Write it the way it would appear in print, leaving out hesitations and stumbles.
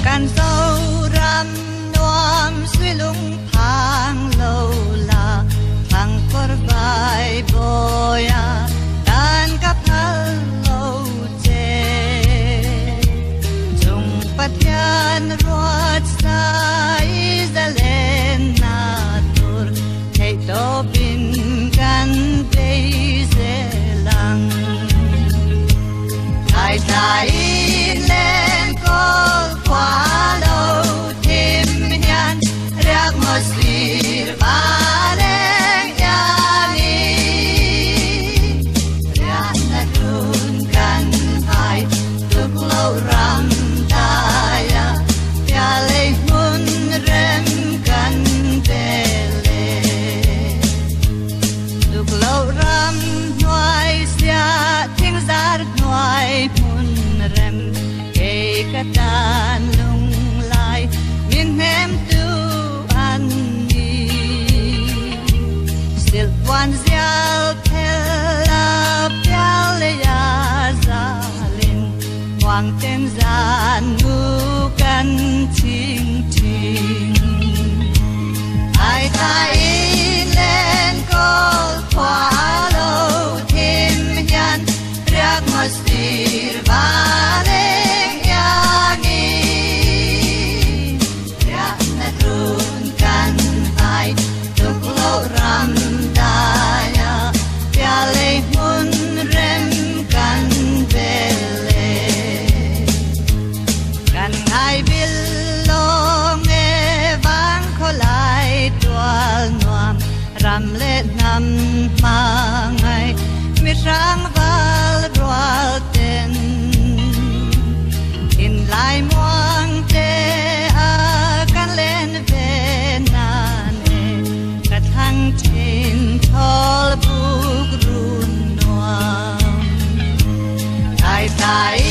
กันเศร้ารำนวมสวยลุงพางโลลาทางกอร์บายบอยาดันกับฮัลโลเจจงปัทยานรวดสายจะเล่นนาตุรให้โตบินกันไปเสลังไทยไทยเล่นกอลMasir bareng yani Riana dunkan hai tuk lau ram daya Piale hun rem kan bele Tuk lau ram nuai sia ting zar nuai hun rem Kei katan lung lai min hem tu Silvan zial pela piale ya zalin Wang ten zan bukan ting ting Ai tai len kol kwalo tim yan Riak masir bareng yani Riak nadrunkan hai tuk lo ram Ram le nam mangai mi rang val roal ten in lai muang te a kan len ve nane ka thang chin thol buk run nuam tai tai